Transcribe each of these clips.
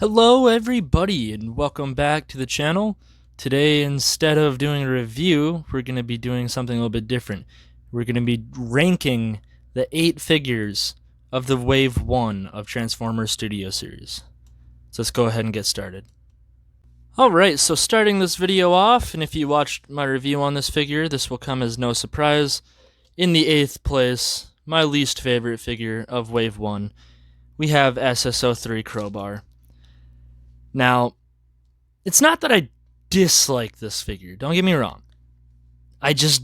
Hello everybody and welcome back to the channel. Today, instead of doing a review, we're going to be doing something a little bit different. We're going to be ranking the 8 figures of the Wave 1 of Transformers Studio Series. So let's go ahead and get started. Alright, so starting this video off, and if you watched my review on this figure, this will come as no surprise. In the 8th place, my least favorite figure of Wave 1, we have SSO3 Crowbar. Now, it's not that I dislike this figure, don't get me wrong. I just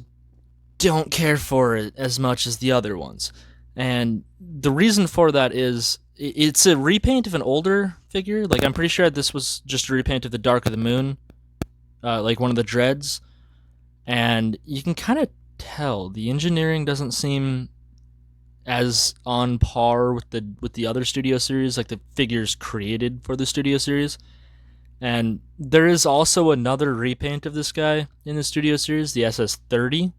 don't care for it as much as the other ones. And the reason for that is it's a repaint of an older figure. Like, I'm pretty sure this was just a repaint of the Dark of the Moon, like one of the Dreads. And you can kind of tell the engineering doesn't seem as on par with the other Studio Series, like the figures created for the Studio Series. And there is also another repaint of this guy in the Studio Series, the SS30,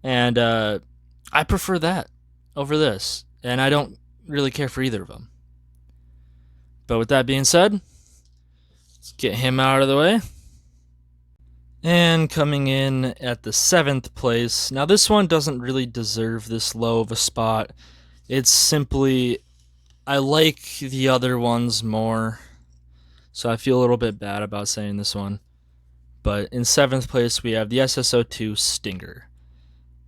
and I prefer that over this, and I don't really care for either of them. But with that being said, let's get him out of the way. And coming in at the 7th place, now this one doesn't really deserve this low of a spot. It's simply, I like the other ones more, so I feel a little bit bad about saying this one. But in 7th place, we have the SSO2 Stinger.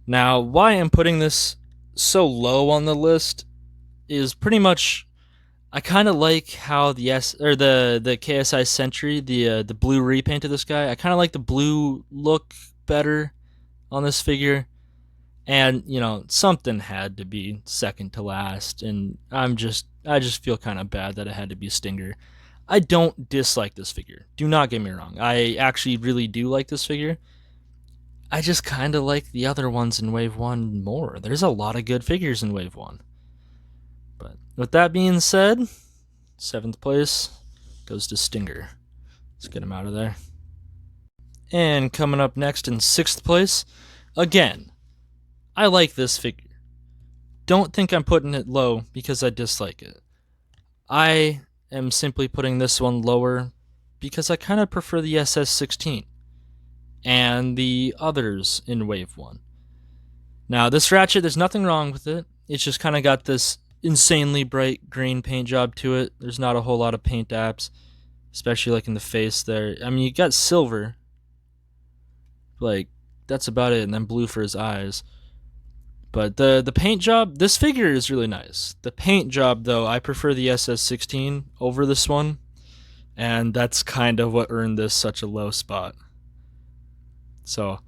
Now, why I'm putting this so low on the list is pretty much, I kind of like how the KSI Sentry, the blue repaint of this guy, I kind of like the blue look better on this figure. And, you know, something had to be second to last, and I just feel kind of bad that it had to be Stinger. I don't dislike this figure. Do not get me wrong. I actually really do like this figure. I just kind of like the other ones in Wave 1 more. There's a lot of good figures in Wave 1. But with that being said, 7th place goes to Stinger. Let's get him out of there. And coming up next in 6th place, again, I like this figure. Don't think I'm putting it low because I dislike it. I am simply putting this one lower because I kind of prefer the SS16 and the others in Wave 1. Now, this Ratchet, there's nothing wrong with it. It's just kind of got this insanely bright green paint job to it. There's not a whole lot of paint apps, especially like in the face there. I mean, you got silver, like that's about it, and then blue for his eyes. But the paint job, this figure is really nice. The paint job, though, I prefer the SS16 over this one, and that's kind of what earned this such a low spot. So,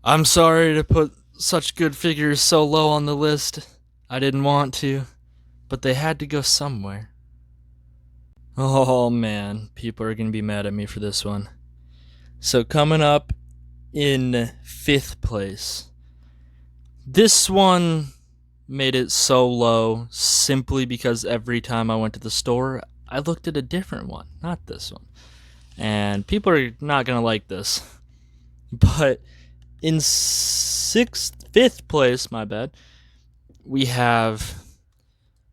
I'm sorry to put such good figures so low on the list. I didn't want to, but they had to go somewhere. Oh man, people are going to be mad at me for this one. So coming up in 5th place, this one made it so low simply because every time I went to the store, I looked at a different one, not this one. And people are not going to like this. But in 5th place, my bad, we have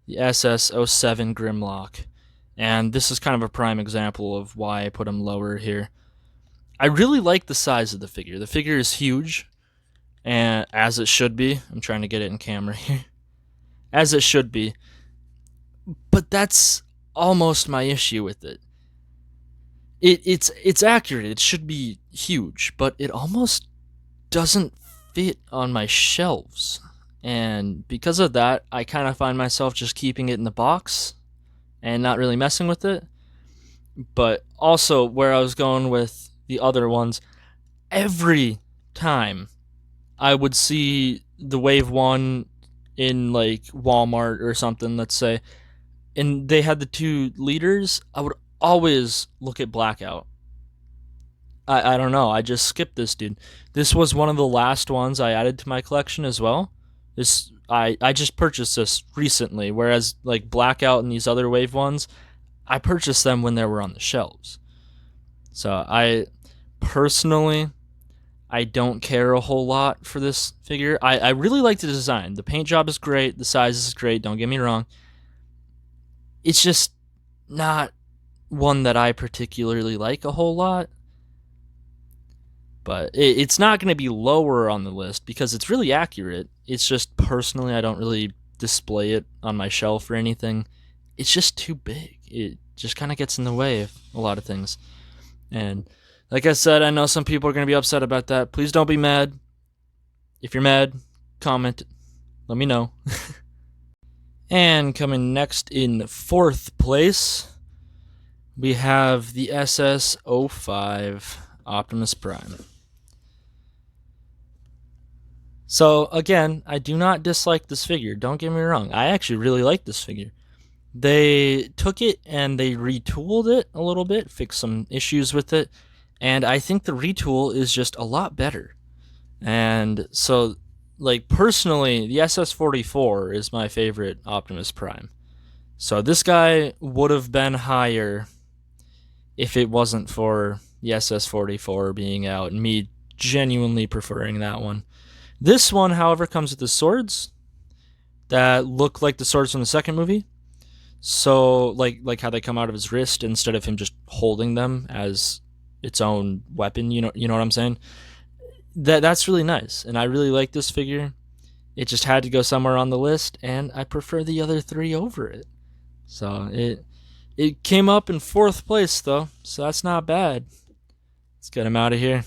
the SS07 Grimlock. And this is kind of a prime example of why I put him lower here. I really like the size of the figure. The figure is huge, and as it should be. I'm trying to get it in camera here. As it should be. But that's almost my issue with it. It's accurate. It should be huge, but it almost doesn't fit on my shelves. And because of that, I kind of find myself just keeping it in the box and not really messing with it. But also, where I was going with the other ones, every time I would see the Wave 1 in like Walmart or something, let's say, and they had the 2 leaders, I would always look at Blackout. I don't know, I just skipped this dude. This was one of the last ones I added to my collection as well. I just purchased this recently, whereas like Blackout and these other Wave ones, I purchased them when they were on the shelves. So I personally, I don't care a whole lot for this figure. I really like the design. The paint job is great. The size is great. Don't get me wrong. It's just not one that I particularly like a whole lot. But it's not going to be lower on the list because it's really accurate. It's just personally, I don't really display it on my shelf or anything. It's just too big. It just kind of gets in the way of a lot of things. And like I said, I know some people are going to be upset about that. Please don't be mad. If you're mad, comment. Let me know. And coming next in fourth place, we have the SS-05 Optimus Prime. So again, I do not dislike this figure. Don't get me wrong. I actually really like this figure. They took it and they retooled it a little bit, fixed some issues with it, and I think the retool is just a lot better. And so, like, personally, the SS-44 is my favorite Optimus Prime. So this guy would have been higher if it wasn't for the SS-44 being out and me genuinely preferring that one. This one, however, comes with the swords that look like the swords from the second movie. So, like how they come out of his wrist instead of him just holding them as its own weapon. You know what I'm saying? That's really nice, and I really like this figure. It just had to go somewhere on the list, and I prefer the other three over it. So it came up in fourth place though, so that's not bad. Let's get him out of here.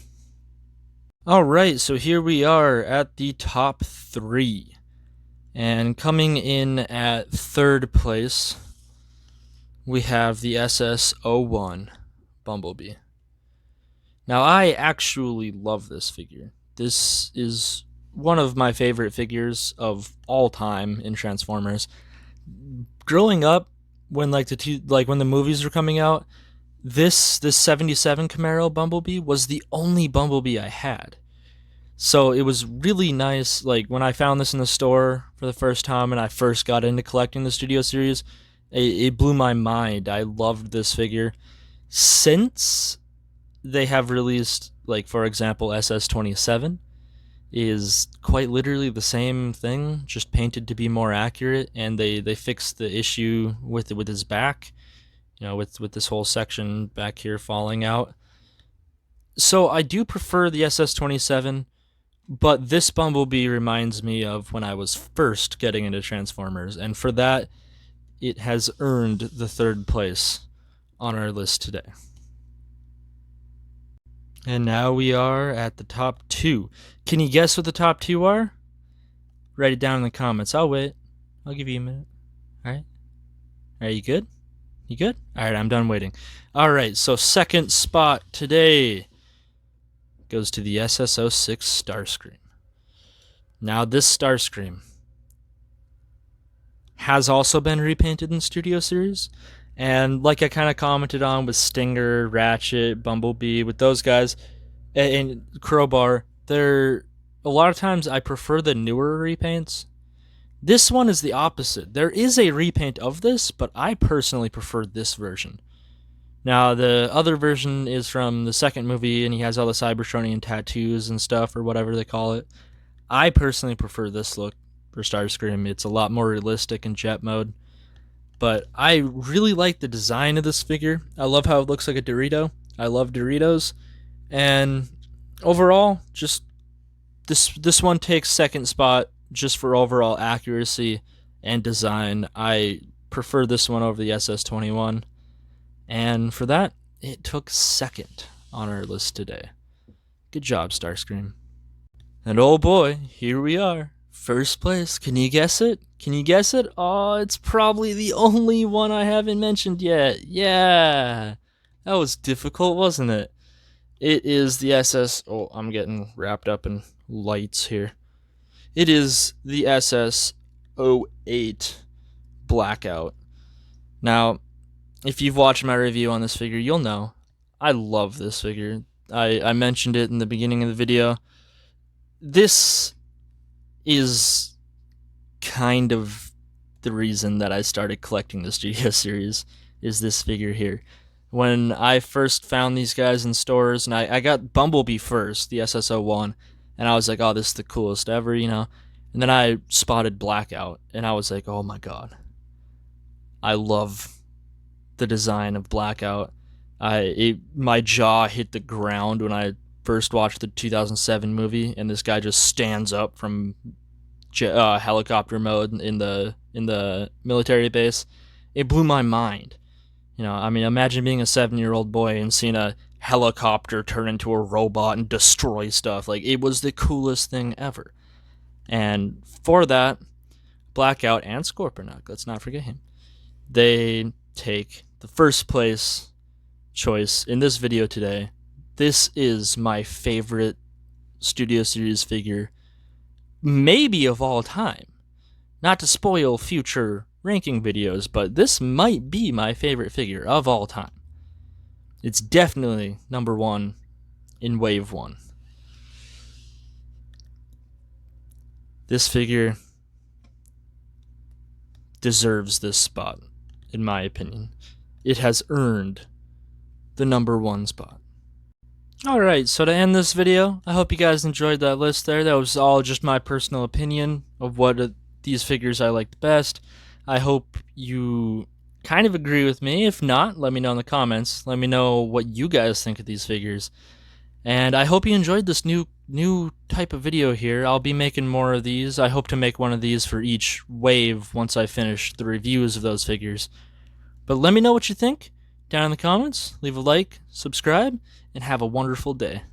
Alright, so here we are at the top 3. And coming in at third place, we have the SS-01 Bumblebee. Now, I actually love this figure. This is one of my favorite figures of all time in Transformers. Growing up, when when the movies were coming out, this 77 Camaro Bumblebee was the only Bumblebee I had. So it was really nice, like, when I found this in the store for the first time and I first got into collecting the Studio Series, it blew my mind. I loved this figure. Since they have released, like, for example, SS-27 is quite literally the same thing, just painted to be more accurate, and they fixed the issue with his back, with this whole section back here falling out. So I do prefer the SS-27, but this Bumblebee reminds me of when I was first getting into Transformers, and for that, it has earned the third place on our list today. And now we are at the top 2. Can you guess what the top 2 are? Write it down in the comments. I'll wait. I'll give you a minute. Alright? Are you good? You good? Alright, I'm done waiting. Alright, so second spot today goes to the SS-06 Starscream. Now, this Starscream has also been repainted in Studio Series. And like I kind of commented on with Stinger, Ratchet, Bumblebee, with those guys, and Crowbar, a lot of times I prefer the newer repaints. This one is the opposite. There is a repaint of this, but I personally prefer this version. Now, the other version is from the second movie, and he has all the Cybertronian tattoos and stuff, or whatever they call it. I personally prefer this look for Starscream. It's a lot more realistic in jet mode. But I really like the design of this figure. I love how it looks like a Dorito. I love Doritos. And overall, just this one takes second spot just for overall accuracy and design. I prefer this one over the SS-21. And for that, it took second on our list today. Good job, Starscream. And oh boy, here we are. First place. Can you guess it? Can you guess it? Oh, it's probably the only one I haven't mentioned yet. Yeah. That was difficult, wasn't it? It is the SS... Oh, I'm getting wrapped up in lights here. It is the SS-08 Blackout. Now, if you've watched my review on this figure, you'll know. I love this figure. I mentioned it in the beginning of the video. This is kind of the reason that I started collecting the Studio Series, is this figure here. When I first found these guys in stores, and I got Bumblebee first, the SS-01, and I was like, oh, this is the coolest ever, And then I spotted Blackout, and I was like, oh my god. I love the design of Blackout. My jaw hit the ground when I first watched the 2007 movie, and this guy just stands up from helicopter mode in the military base. It blew my mind. I mean, imagine being a 7-year-old boy and seeing a helicopter turn into a robot and destroy stuff. Like, it was the coolest thing ever. And for that, Blackout and Scorponok, let's not forget him, they take the first place choice in this video today. This is my favorite Studio Series figure, maybe of all time. Not to spoil future ranking videos, but this might be my favorite figure of all time. It's definitely number 1 in Wave 1. This figure deserves this spot, in my opinion. It has earned the number 1 spot. Alright, so to end this video, I hope you guys enjoyed that list there. That was all just my personal opinion of what these figures I liked best. I hope you kind of agree with me. If not, let me know in the comments. Let me know what you guys think of these figures. And I hope you enjoyed this new type of video here. I'll be making more of these. I hope to make one of these for each wave once I finish the reviews of those figures. But let me know what you think down in the comments. Leave a like, subscribe, and have a wonderful day.